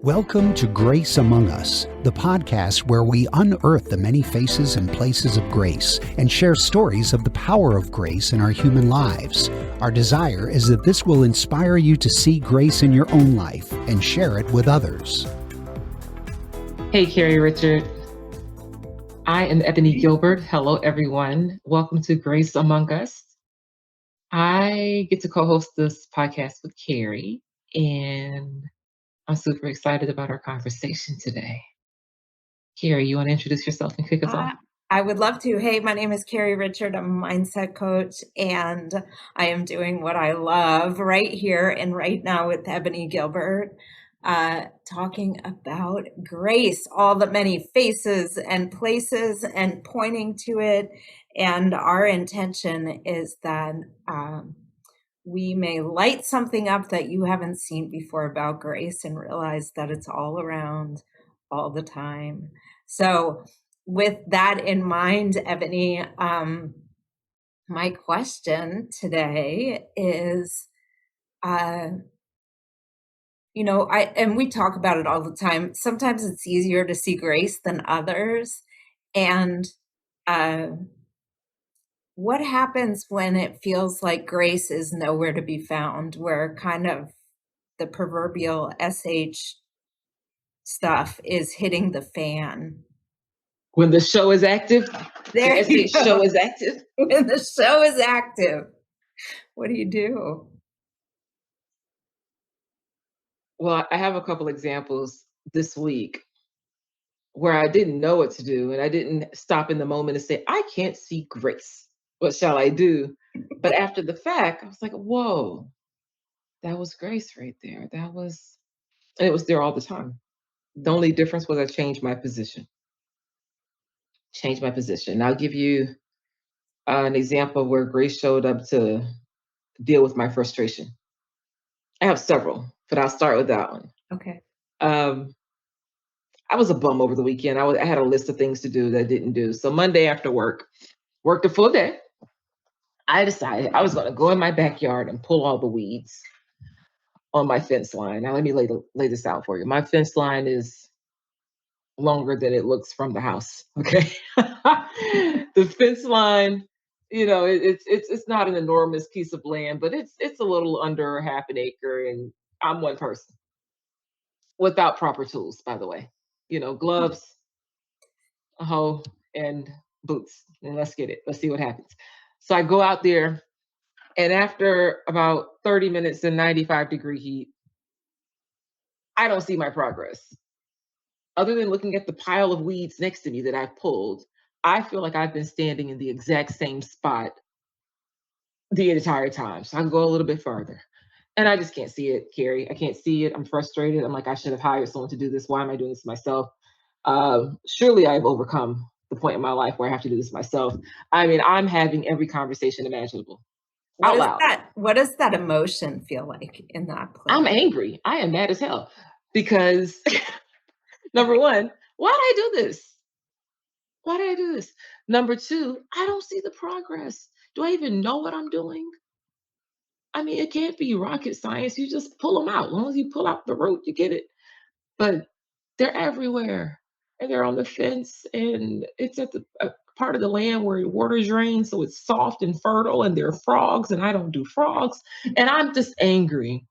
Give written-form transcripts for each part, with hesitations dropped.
Welcome to Grace Among Us, the podcast where we unearth the many faces and places of grace and share stories of the power of grace in our human lives. Our desire is that this will inspire you to see grace in your own life and share it with others. Hey, Carrie Richard. I am Ebony Gilbert. Hello, everyone. Welcome to Grace Among Us. I get to co-host this podcast with Carrie, and I'm super excited about our conversation today. Carrie, you want to introduce yourself and kick us off? I would love to. Hey, my name is Carrie Richard. I'm a mindset coach, and I am doing what I love right here and right now with Ebony Gilbert, talking about grace, all the many faces and places and pointing to it. And our intention is that we may light something up that you haven't seen before about grace and realize that it's all around all the time. So with that in mind, Ebony, my question today is, and we talk about it all the time. Sometimes it's easier to see grace than others. And what happens when it feels like grace is nowhere to be found, where kind of the proverbial SH stuff is hitting the fan? When the show is active, There the you SH go. show is active. When the show is active, what do you do? Well, I have a couple examples this week where I didn't know what to do, and I didn't stop in the moment and say, I can't see grace. What shall I do? But after the fact, I was like, whoa, that was grace right there. And it was there all the time. The only difference was I changed my position. I'll give you an example where grace showed up to deal with my frustration. I have several, but I'll start with that one. Okay. I was a bum over the weekend. I had a list of things to do that I didn't do. So Monday after work, worked a full day. I decided I was going to go in my backyard and pull all the weeds on my fence line. Now let me lay this out for you. My fence line is longer than it looks from the house. Okay, the fence line, it's not an enormous piece of land, but it's a little under half an acre, and I'm one person without proper tools, by the way. Gloves, a hoe, and boots, and let's get it. Let's see what happens. So I go out there, and after about 30 minutes in 95-degree heat, I don't see my progress. Other than looking at the pile of weeds next to me that I've pulled, I feel like I've been standing in the exact same spot the entire time. So I can go a little bit further. And I just can't see it, Carrie. I can't see it. I'm frustrated. I'm like, I should have hired someone to do this. Why am I doing this myself? Surely I've overcome the point in my life where I have to do this myself. I mean, I'm having every conversation imaginable. Out loud. What does that emotion feel like in that place? I'm angry. I am mad as hell because number one, why did I do this? Why did I do this? Number two, I don't see the progress. Do I even know what I'm doing? I mean, it can't be rocket science. You just pull them out. As long as you pull out the root, you get it. But they're everywhere. And they're on the fence. And it's at the part of the land where water drains. So it's soft and fertile. And there are frogs. And I don't do frogs. And I'm just angry.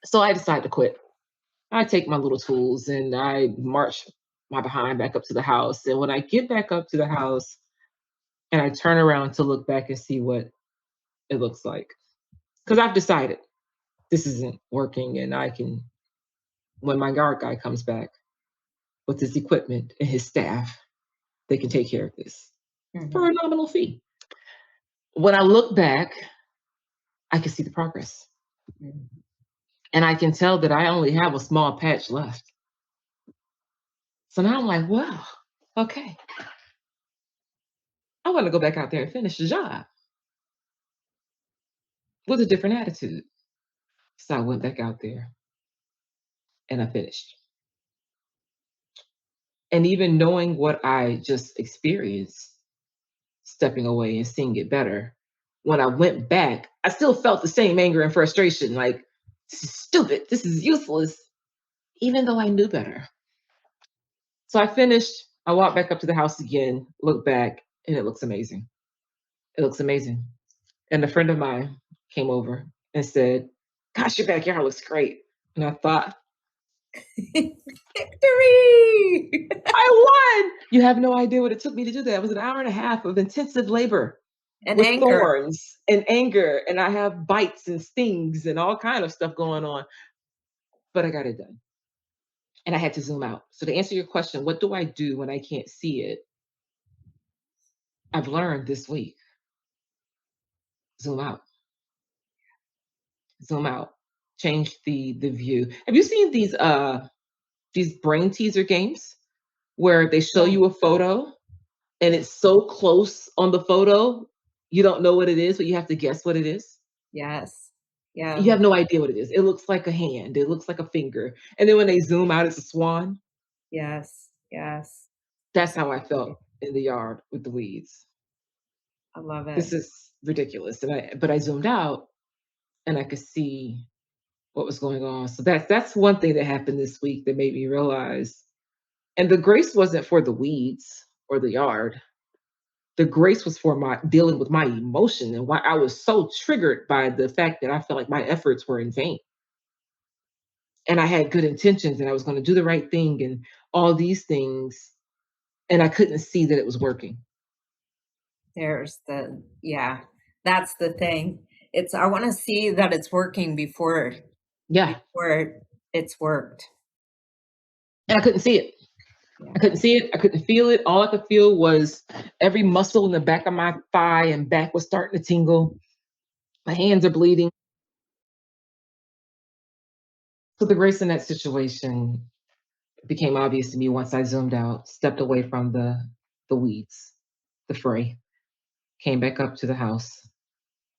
So I decide to quit. I take my little tools and I march my behind back up to the house. And when I get back up to the house and I turn around to look back and see what it looks like, because I've decided this isn't working, and when my yard guy comes back with his equipment and his staff, they can take care of this for a nominal fee. When I look back, I can see the progress. And I can tell that I only have a small patch left. So now I'm like, wow, okay. I want to go back out there and finish the job with a different attitude. So I went back out there and I finished. And even knowing what I just experienced, stepping away and seeing it better, when I went back, I still felt the same anger and frustration, like, this is stupid, this is useless. even though I knew better. So I finished, I walked back up to the house again, looked back, and it looks amazing. It looks amazing. And a friend of mine came over and said, "Gosh, your backyard looks great." And I thought, Victory! I won. You have no idea what it took me to do that. It was an hour and a half of intensive labor And with anger. thorns and anger. And I have bites and stings and all kind of stuff going on. But I got it done. And I had to zoom out. So to answer your question, what do I do when I can't see it? I've learned this week. Zoom out. Zoom out. Change the view. Have you seen these brain teaser games where they show you a photo and it's so close on the photo, you don't know what it is, but you have to guess what it is? Yes. You Yeah. have no idea what it is. It looks like a hand, it looks like a finger. And then when they zoom out, it's a swan. Yes. Yes. That's how I felt in the yard with the weeds. I love it. This is ridiculous. But I zoomed out and I could see what was going on. So that's one thing that happened this week that made me realize. And the grace wasn't for the weeds or the yard. The grace was for my dealing with my emotion and why I was so triggered by the fact that I felt like my efforts were in vain. And I had good intentions and I was going to do the right thing and all these things. And I couldn't see that it was working. That's the thing. I want to see that it's working before it's worked. And I couldn't see it. I couldn't see it. I couldn't feel it. All I could feel was every muscle in the back of my thigh and back was starting to tingle. My hands are bleeding. So the grace in that situation became obvious to me once I zoomed out, stepped away from the weeds, the fray, came back up to the house,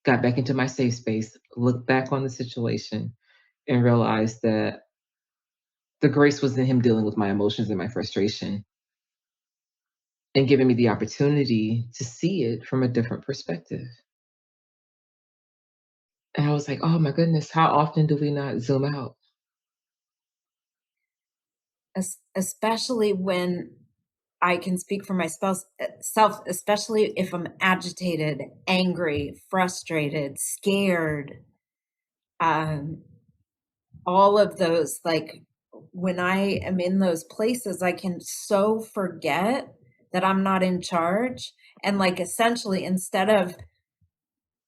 got back into my safe space, looked back on the situation, and realized that the grace was in him dealing with my emotions and my frustration and giving me the opportunity to see it from a different perspective. And I was like, oh my goodness, how often do we not zoom out? Especially when I can speak for myself, especially if I'm agitated, angry, frustrated, scared. All of those, like when I am in those places, I can so forget that I'm not in charge. And like essentially, instead of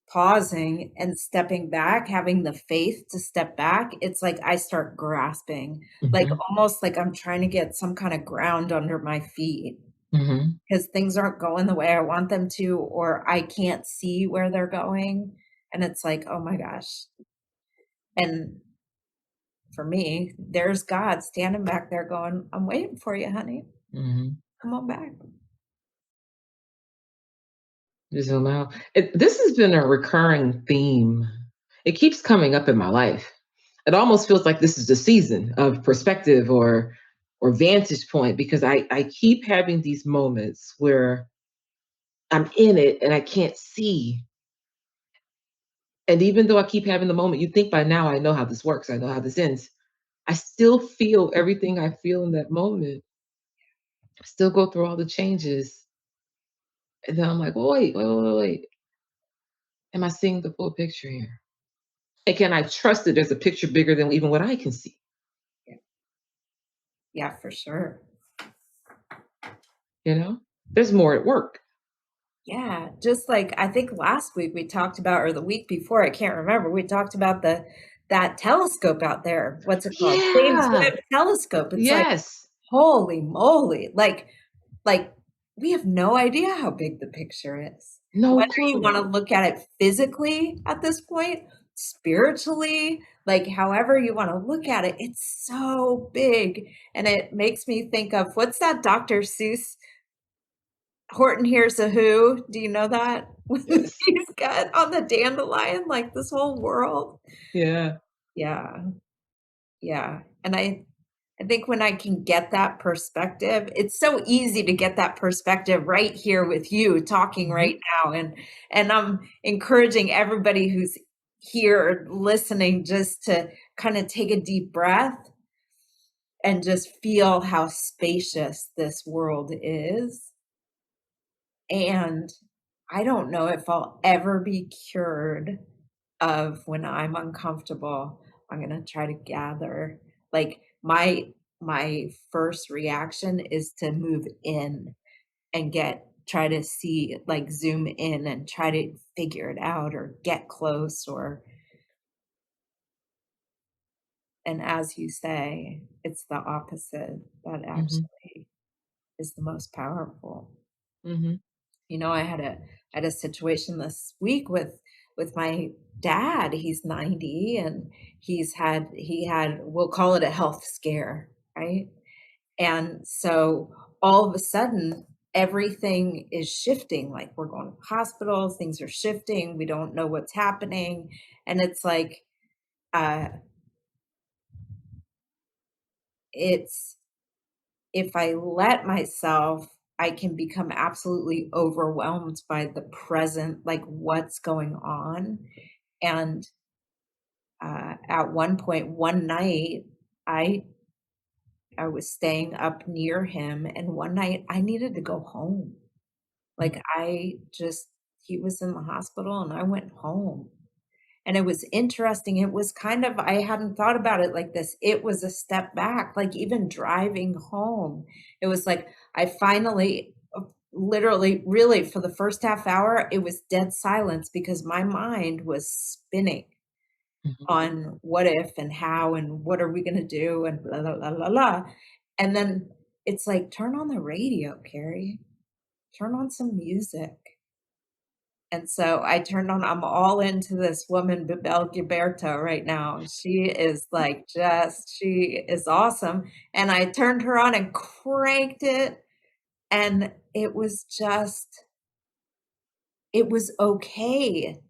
pausing and stepping back, having the faith to step back, it's like I start grasping, like Mhm, almost like I'm trying to get some kind of ground under my feet mhm, because things aren't going the way I want them to, or I can't see where they're going. And it's like, oh my gosh. And for me, there's God standing back there going, I'm waiting for you, honey. mhm. Come on back. Zoom out. This has been a recurring theme. It keeps coming up in my life. It almost feels like this is the season of perspective or vantage point because I keep having these moments where I'm in it and I can't see. And even though I keep having the moment, you think by now I know how this works, I know how this ends. I still feel everything I feel in that moment. I still go through all the changes. And then I'm like, well, wait. Am I seeing the full picture here? And can I trust that there's a picture bigger than even what I can see? Yeah, for sure. You know, there's more at work. Yeah, just like I think last week we talked about, or the week before, I can't remember, we talked about that telescope out there. What's it called? James Yeah. Webb Telescope. It's like, Yes. holy moly. Like we have no idea how big the picture is. No Whether you clue. want to look at it physically at this point, spiritually, like however you want to look at it, it's so big. And it makes me think of what's that Dr. Seuss Horton Hears a Who? Do you know that? Yes. He's got on the dandelion, like this whole world. Yeah. Yeah. Yeah. And I think when I can get that perspective, it's so easy to get that perspective right here with you talking Mhm. right now. And I'm encouraging everybody who's here listening just to kind of take a deep breath and just feel how spacious this world is. And I don't know if I'll ever be cured of when I'm uncomfortable, I'm gonna try to gather. Like, my first reaction is to move in and try to see, like, zoom in and try to figure it out or get close or and as you say, it's the opposite that Mhm. actually is the most powerful. Mhm. You know, I had a situation this week with my dad. He's 90 and he had we'll call it a health scare, right? And so all of a sudden everything is shifting. Like we're going to the hospital, things are shifting, we don't know what's happening. And it's like uh it's if I let myself, I can become absolutely overwhelmed by the present, like what's going on. And at one point, one night, I I was staying up near him, and one night I needed to go home. Mhm. Like he was in the hospital, and I went home. And it was interesting. It was kind of I hadn't thought about it like this. It was a step back, like even driving home. It was like I finally literally really for the first half hour, it was dead silence because my mind was spinning Mhm. on what if and how and what are we going to do and blah, blah, blah, blah, blah. And then it's like, turn on the radio, Carrie, turn on some music. And so I turned on I'm all into this woman, Bibel Gilberto, right now. She is like she is awesome. And I turned her on and cranked it. And it was okay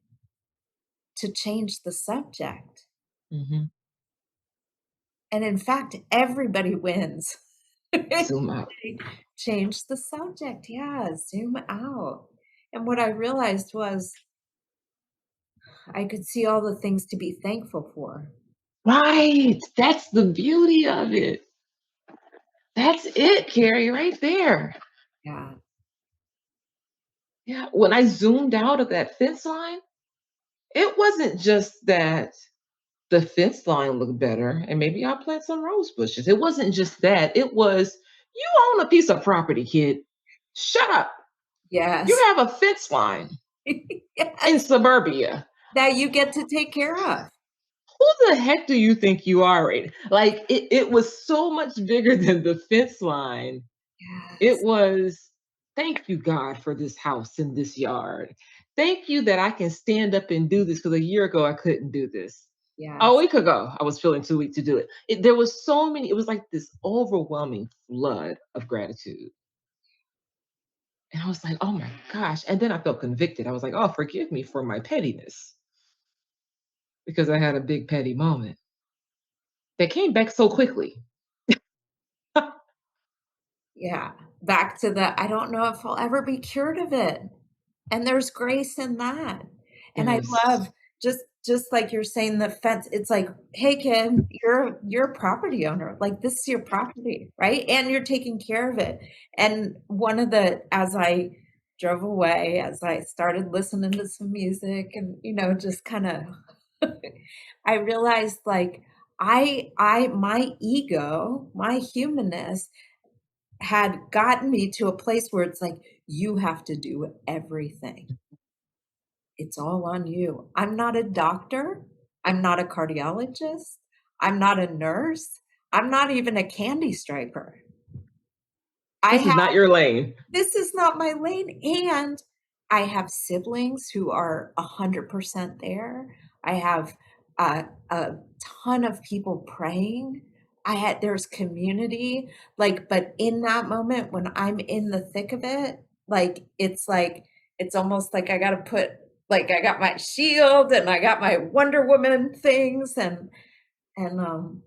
to change the subject. Mhm. And in fact, everybody wins. Zoom out. Change the subject. Yeah, zoom out. And what I realized was I could see all the things to be thankful for. Right. That's the beauty of it. That's it, Carrie, right there. Yeah. Yeah. When I zoomed out of that fence line, it wasn't just that the fence line looked better and maybe I'll plant some rose bushes. It wasn't just that. It was, you own a piece of property, kid. Shut up. You Yes. have a fence line in Yes. suburbia. That you get to take care of. Who the heck do you think you are? Right? Like it was so much bigger than the fence line. It Yes. was, thank you, God, for this house and this yard. Thank you that I can stand up and do this because a year ago I couldn't do this. A Yes. week ago, I was feeling too weak to do it. There was so many, it was like this overwhelming flood of gratitude. And I was like, oh my gosh. And then I felt convicted. I was like, oh, forgive me for my pettiness because I had a big petty moment that came back so quickly. Yeah. Back to the I don't know if I'll ever be cured of it. And there's grace in that. And I Yes. love just like you're saying the fence, it's like, "Hey, kid, you're a property owner, like, this is your property, right? And you're taking care of it." And one of the as I drove away, as I started listening to some music and, just kinda I realized, like, my ego, my humanness had gotten me to a place where it's like, "You have to do everything." It's all on you. I'm not a doctor. I'm not a cardiologist. I'm not a nurse. I'm not even a candy striper. I This is have not your lane. this is not my lane, and I have siblings who are 100% there. I have a ton of people praying. There's community, but in that moment when I'm in the thick of it, like it's almost like I gotta put I got my shield and I got my Wonder Woman things and I'm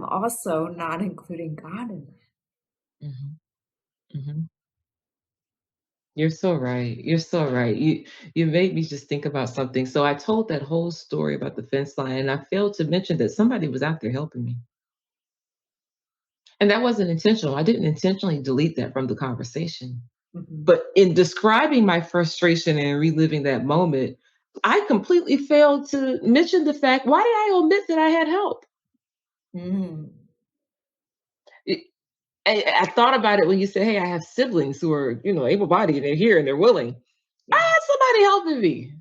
also not including God in that. Mhm, mhm. You're so right. You're so right. You made me just think about something. So I told that whole story about the fence line, and I failed to mention that somebody was out there helping me. And that wasn't intentional. I didn't intentionally delete that from the conversation. Mhm. But in describing my frustration and reliving that moment, I completely failed to mention the fact, why did I omit that I had help? Mm. It- I thought about it when you said, hey, I have siblings who are, able-bodied and they're here and they're willing. I Yeah. had somebody helping me.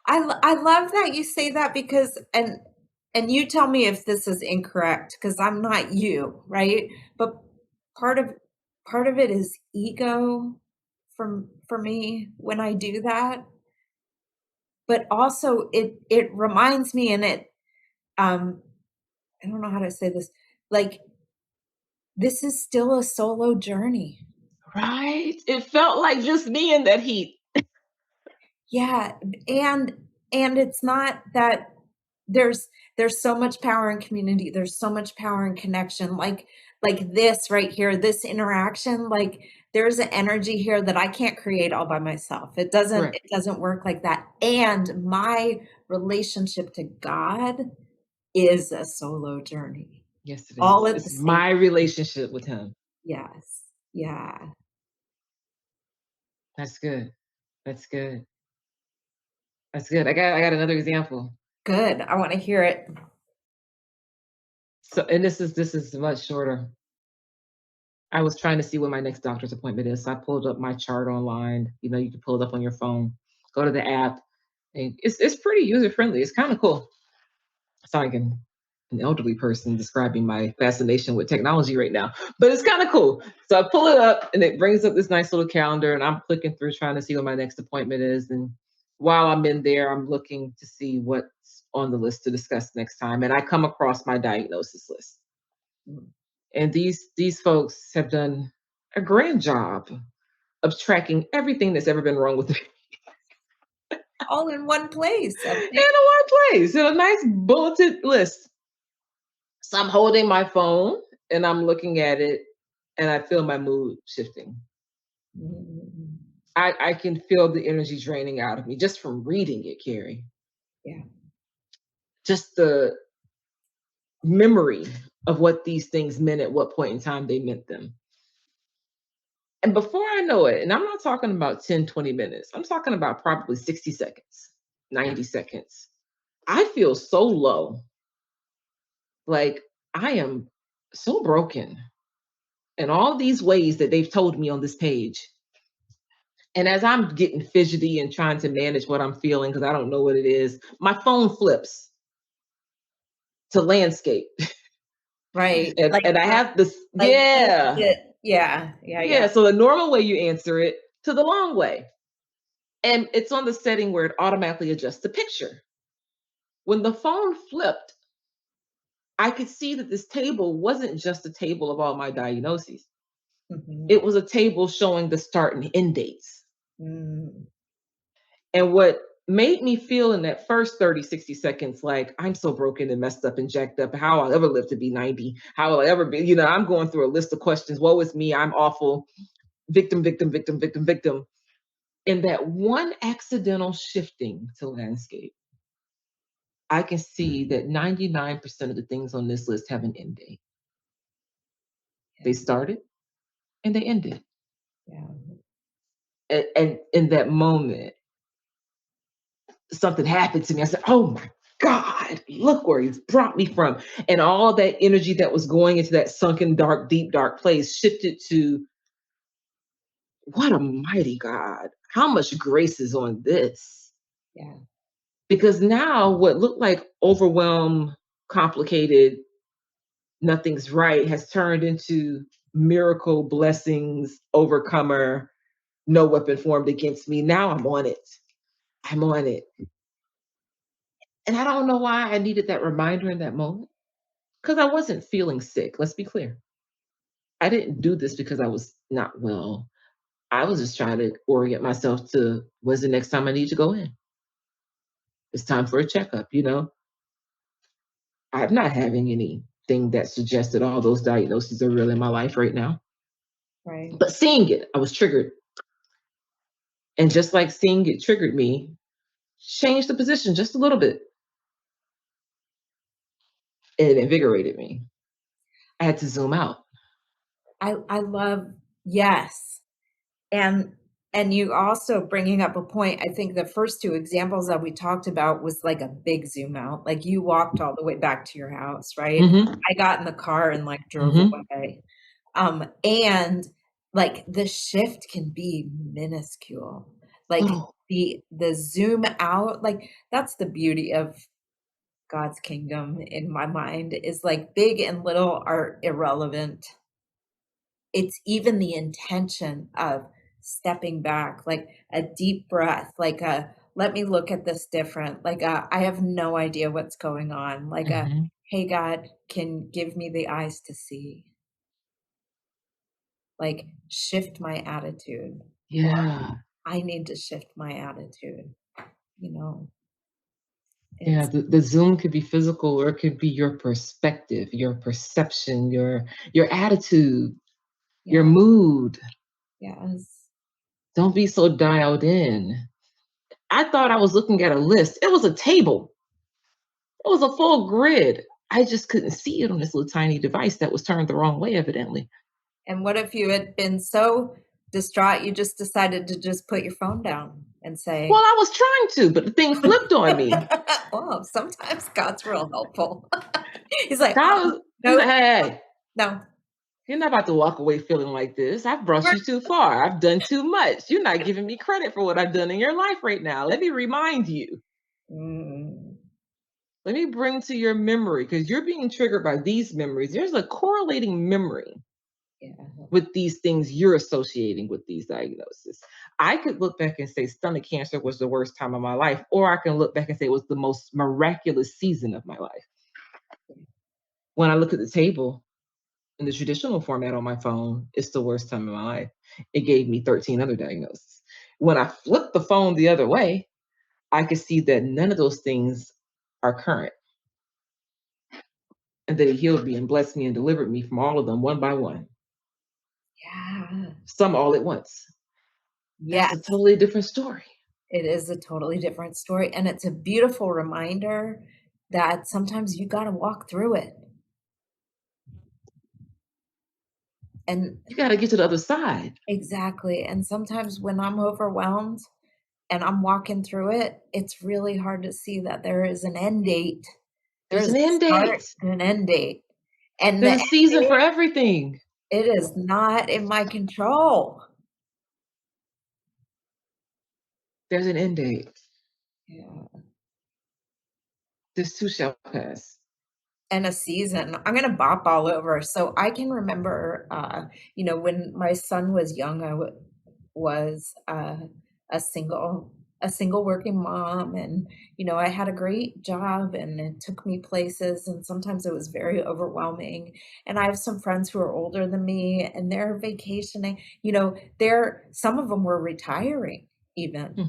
I love that you say that because and you tell me if this is incorrect because I'm not you, right? But part of part of it is ego for me when I do that. But also it reminds me and it um I don't know how to say this. Like this is still a solo journey. Right? It felt like just me in that heat. Yeah, and and it's not that there's there's so much power in community. There's so much power in connection. Like this right here, this interaction, like there's an energy here that I can't create all by myself. It Correct. doesn't work like that. And my relationship to God is a solo journey. Yes, it All is. at the It's same. my relationship with him. Yes. Yeah. That's good. That's good. That's good. I got another example. Good. I want to hear it. So, and this is much shorter. I was trying to see when my next doctor's appointment is. So I pulled up my chart online. You can pull it up on your phone, go to the app, and it's pretty user friendly. It's kind of cool. I sound like an elderly person describing my fascination with technology right now, but it's kind of cool. So I pull it up, and it brings up this nice little calendar, and I'm clicking through trying to see when my next appointment is. And while I'm in there, I'm looking to see what's on the list to discuss next time, and I come across my diagnosis list. And these folks have done a grand job of tracking everything that's ever been wrong with me All in one place. in a one place, in a nice bulleted list. So I'm holding my phone and I'm looking at it and I feel my mood shifting. Mm. I can feel the energy draining out of me just from reading it, Carrie. Yeah. Just the memory of what these things meant at what point in time they meant them. And before I know it, and I'm not talking about 10, 20 minutes, I'm talking about probably 60 seconds, 90 seconds. I feel so low. Like I am so broken in all these ways that they've told me on this page. And as I'm getting fidgety and trying to manage what I'm feeling, because I don't know what it is, my phone flips to landscape. Right. And I have this, Like this yeah, bit. Yeah. Yeah. yeah. Yeah. So the normal way you answer it to the long way. And it's on the setting where it automatically adjusts the picture. When the phone flipped, I could see that this table wasn't just a table of all my diagnoses. Mhm. It was a table showing the start and end dates. Mm. And what made me feel in that first 30, 60 seconds, like I'm so broken and messed up and jacked up. How I'll ever live to be 90? How will I ever be? I'm going through a list of questions. Woe is me. I'm awful. Victim, victim, victim, victim, victim. In that one accidental shifting to landscape, I can see that 99% of the things on this list have an end date. They started and they ended. Yeah. And in that moment, something happened to me. I said, oh my God, look where he's brought me from. And all that energy that was going into that sunken, dark, deep, dark place shifted to what a mighty God. How much grace is on this? Yeah. Because now what looked like overwhelm, complicated, nothing's right has turned into miracle, blessings, overcomer, no weapon formed against me. Now I'm on it. I'm on it. And I don't know why I needed that reminder in that moment. Because I wasn't feeling sick. Let's be clear. I didn't do this because I was not well. I was just trying to orient myself to when's the next time I need to go in? It's time for a checkup. I'm not having anything that suggests that all those diagnoses are real in my life right now. Right. But seeing it, I was triggered. And just like seeing it triggered me, changed the position just a little bit. and it invigorated me. I had to zoom out. I love, yes. And you also bringing up a point, I think the first two examples that we talked about was like a big zoom out. Like you walked all the way back to your house, right? Mm-hmm. I got in the car and like drove Mm-hmm. away. And like the shift can be minuscule. Like Little. the zoom out, like that's the beauty of God's kingdom in my mind, is like big and little are irrelevant. It's even the intention of stepping back, like a deep breath, like a let me look at this different, like a I have no idea what's going on, like a Mm-hmm. hey God, can give me the eyes to see, like shift my attitude, or Yeah. I need to shift my attitude, you know. Yeah. It's The zoom could be physical, or it could be your perspective, your perception, your attitude, your yeah, mood. yes. Don't be so dialed in. I thought I was looking at a list. It was a table. It was a full grid. I just couldn't see it on this little tiny device that was turned the wrong way, evidently. And what if you had been so distraught you just decided to just put your phone down and Well, say, I was trying to, but the thing flipped on me. "Well, sometimes God's real helpful." He's like, God was, he's like, nope, hey, no, you're not about to walk away feeling like this. I've brought we're you too far. I've done too much. You're not giving me credit for what I've done in your life right now. Let me remind you. mm, Let me bring to your memory, because you're being triggered by these memories. There's a correlating memory yeah, with these things you're associating with these diagnoses. I could look back and say stomach cancer was the worst time of my life, or I can look back and say it was the most miraculous season of my life. When I look at the table in the traditional format on my phone, it's the worst time of my life. It gave me 13 other diagnoses. When I flip the phone the other way, I could see that none of those things are current, and that he healed me and blessed me and delivered me from all of them one by one, yeah, some all at once. That's a yes, totally different story. it is a totally different story. And it's a beautiful reminder that sometimes you got to walk through it. And You got to get to the other side. exactly. And sometimes when I'm overwhelmed and I'm walking through it, it's really hard to see that there is an end date. There There's is an a end start date. and an end date. And the There's a end season for date, everything. it is not in my control. There's an end date. Yeah. This too shall pass. And a season. I'm gonna bop all over. So I can remember, when my son was young, was a single working mom, and I had a great job, and it took me places, and sometimes it was very overwhelming. And I have some friends who are older than me, and they're vacationing. They're some of them were retiring even. Hmm.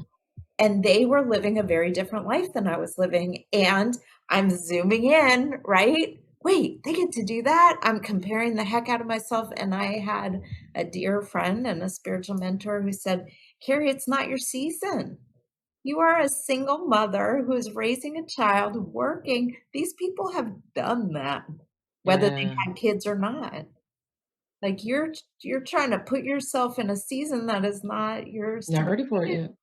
And they were living a very different life than I was living, and I'm zooming in, right? Wait, they get to do that? I'm comparing the heck out of myself, and I had a dear friend and a spiritual mentor who said, "Carrie, it's not your season. You are a single mother who is raising a child, working. These people have done that, whether they've Yeah. had kids or not. Like you're trying to put yourself in a season that is not yours to Not ready for it be in." yet.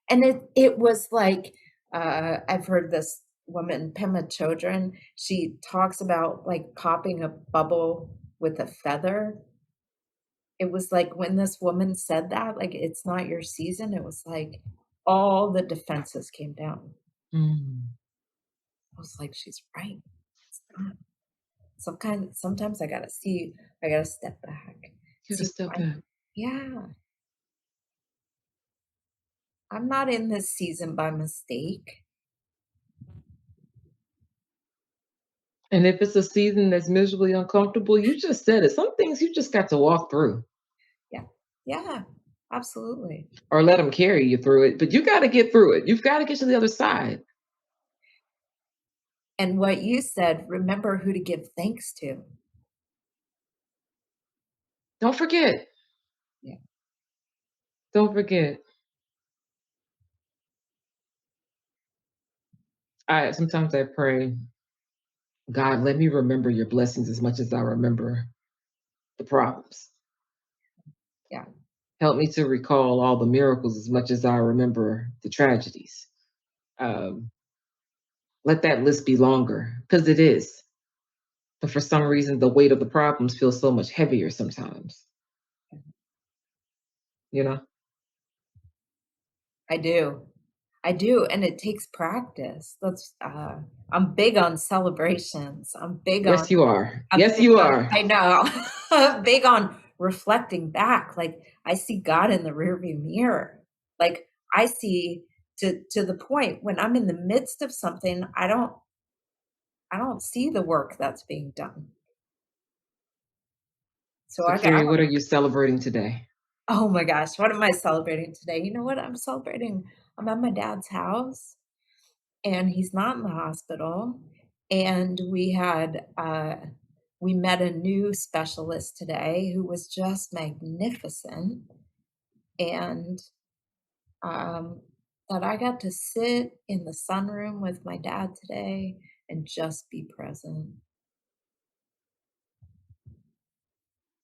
And it was like, I've heard this woman, Pema Chodron, she talks about, like, popping a bubble with a feather. It was like when this woman said that, like, "It's not your season," it was like all the defenses came down. Mm. I was like, "She's right. It's not." Sometimes I gotta step back, You have to see step why. back. Yeah, I'm not in this season by mistake. And if it's a season that's miserably uncomfortable, you just said it. Some things you just got to walk through, Yeah. Yeah, absolutely. or let them carry you through it. But you got to get through it. You've got to get to the other side. And what you said, remember who to give thanks to. Don't forget. Yeah. Don't forget. I sometimes I pray God, let me remember your blessings as much as I remember the problems. Yeah. Help me to recall all the miracles as much as I remember the tragedies. Um, let that list be longer because it is. But for some reason, the weight of the problems feels so much heavier sometimes. You know? I do. I do, and it takes practice. I'm big on celebrations. Yes, you are. I'm Yes, big you on, are. I know, I'm big on reflecting back. Like I see God in the rearview mirror. Like I see to the point when I'm in the midst of something, I don't see the work that's being done. So So, I got, Carrie, what are you celebrating today? oh my gosh, what am I celebrating today? You know what I'm celebrating? I'm at my dad's house and he's not in the hospital. And we met a new specialist today who was just magnificent. And um, that I got to sit in the sunroom with my dad today and just be present.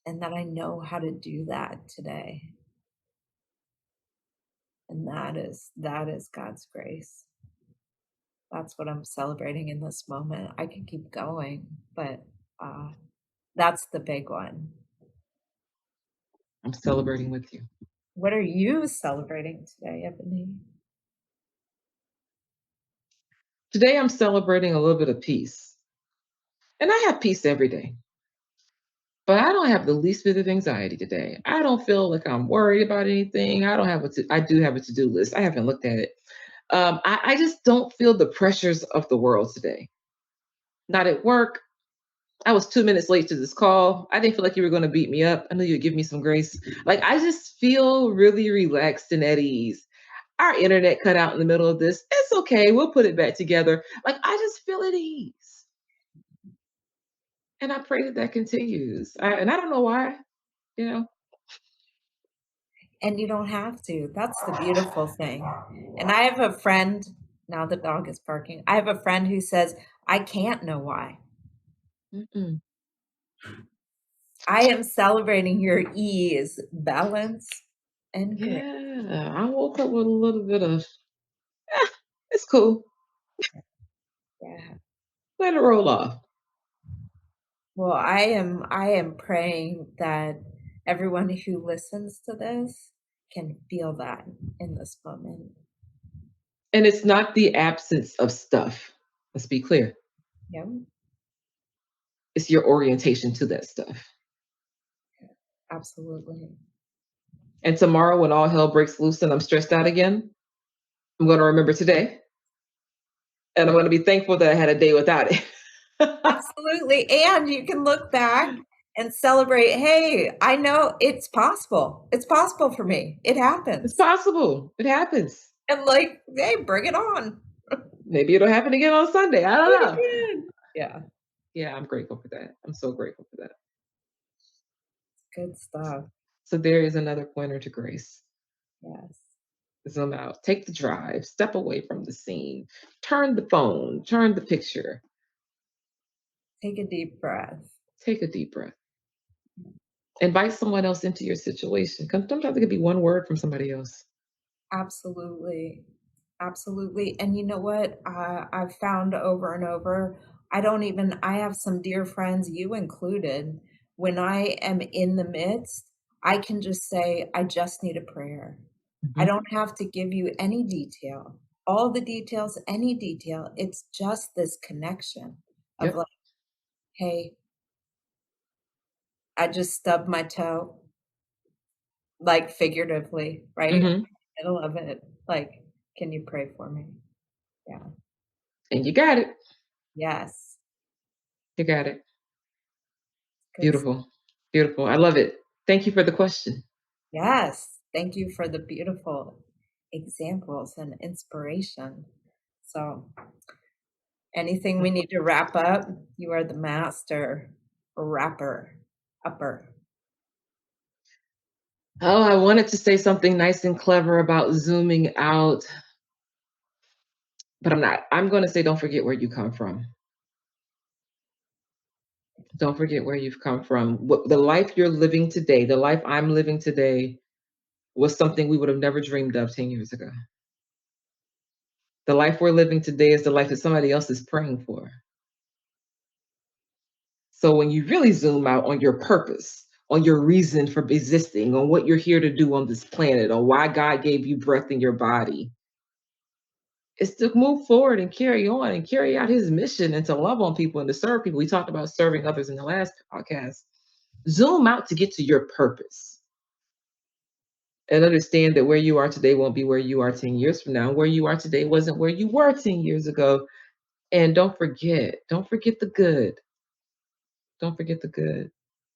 And that I know how to do that today. And that is God's grace. That's what I'm celebrating in this moment. I can keep going, but uh, that's the big one. I'm celebrating with you. What are you celebrating today, Ebony? Today, I'm celebrating a little bit of peace. And I have peace every day. But I don't have the least bit of anxiety today. I don't feel like I'm worried about anything. I don't have I do have a to-do list. I haven't looked at it. I just don't feel the pressures of the world today. Not at work. I was 2 minutes late to this call. I didn't feel like you were going to beat me up. I knew you'd give me some grace. Like, I just feel really relaxed and at ease. Our internet cut out in the middle of this. It's okay. We'll put it back together. Like, I just feel at ease. And I pray that that continues. And I don't know why, you know. And you don't have to. That's the beautiful thing. And I have a friend, now the dog is barking. I have a friend who says, I can't know why. Mm-mm. I am celebrating your ease, balance, and grace. Yeah, I woke up with a little bit of, "Eh, it's cool. Yeah. Let it roll off." Well, I am praying that everyone who listens to this can feel that in this moment. And it's not the absence of stuff. Let's be clear. Yeah, It's your orientation to that stuff. absolutely. And tomorrow, when all hell breaks loose and I'm stressed out again, I'm going to remember today. And I'm going to be thankful that I had a day without it. Absolutely. And you can look back and celebrate, hey, I know it's possible. It's possible for me. It It's happens. possible. It happens. And like, hey, bring it on. Maybe it'll happen again on Sunday. I Do don't it know. again. Yeah, Yeah, I'm grateful for that. I'm so grateful for that. good stuff. So there is another pointer to grace. Yes. Zoom out, take the drive, step away from the scene, turn the phone, turn the picture, Take a deep breath. take a deep breath. Invite someone else into your situation. Sometimes it could be one word from somebody else. Absolutely. Absolutely. And you know what? I've found over and over, I have some dear friends, you included, when I am in the midst, I can just say, I just need a prayer. I Mhm. don't have to give you any detail, all the details, any detail. It's just this connection of Yep. like, hey, I just stubbed my toe, like figuratively, right? Hmm. Middle of it. Like, can you pray for me? Yeah. And you got it. Yes. You got it. Good. Beautiful. Beautiful. I love it. Thank you for the question. Yes. Thank you for the beautiful examples and inspiration. So, anything we need to wrap up? You are the master wrapper upper. Oh, I wanted to say something nice and clever about zooming out, but I'm not. I'm going to say, don't forget where you come from. Don't forget where you've come from. What the life you're living today, the life I'm living today, was something we would have never dreamed of 10 years ago. The life we're living today is the life that somebody else is praying for. So when you really zoom out on your purpose, on your reason for existing, on what you're here to do on this planet, on why God gave you breath in your body, it's to move forward and carry on and carry out his mission and to love on people and to serve people. We talked about serving others in the last podcast. Zoom out to get to your purpose and understand that where you are today won't be where you are 10 years from now. Where you are today wasn't where you were 10 years ago. And don't forget the good. Don't forget the good.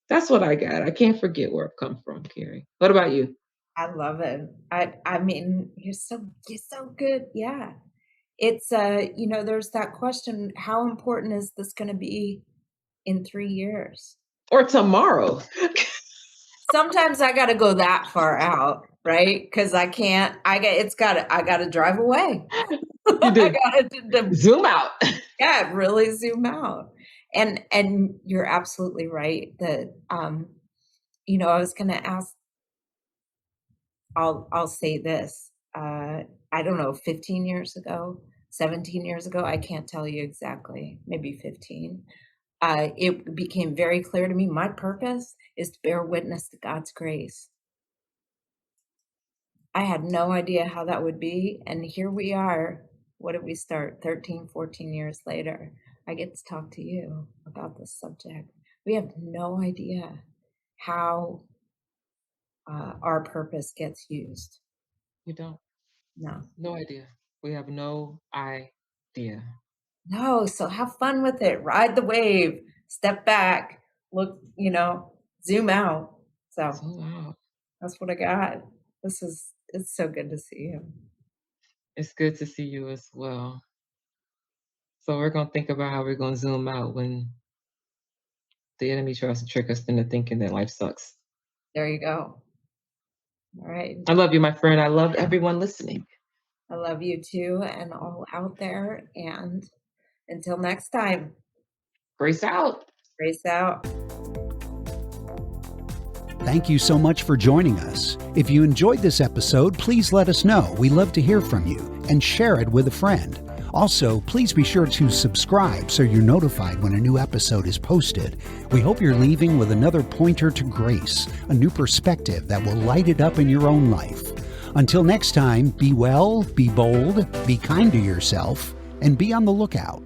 That's what I got. I can't forget where I've come from, Carrie. What about you? I love it. I mean, you're so good. Yeah. It's there's that question, how important is this going to be in 3 years? Or tomorrow. Sometimes I got to go that far out, right? Cuz I got to drive away. You do. I got to zoom out. Yeah, really zoom out. And you're absolutely right that I was going to ask, I'll say this. I don't know, 15 years ago, 17 years ago, I can't tell you exactly, maybe 15. It became very clear to me, my purpose is to bear witness to God's grace. I had no idea how that would be. And here we are. What did we start? 13, 14 years later. I get to talk to you about this subject. We have no idea how our purpose gets used. You don't? No idea. We have no idea. No, so have fun with it. Ride the wave. Step back. Look, zoom out. So that's what I got. It's so good to see you. It's good to see you as well. So we're going to think about how we're going to zoom out when the enemy tries to trick us into thinking that life sucks. There you go. All right. I love you, my friend. I love everyone listening. I love you too, and all out there. And until next time. Grace out. Grace out. Thank you so much for joining us. If you enjoyed this episode, please let us know. We love to hear from you, and share it with a friend. Also, please be sure to subscribe so you're notified when a new episode is posted. We hope you're leaving with another pointer to grace, a new perspective that will light it up in your own life. Until next time, be well, be bold, be kind to yourself, and be on the lookout.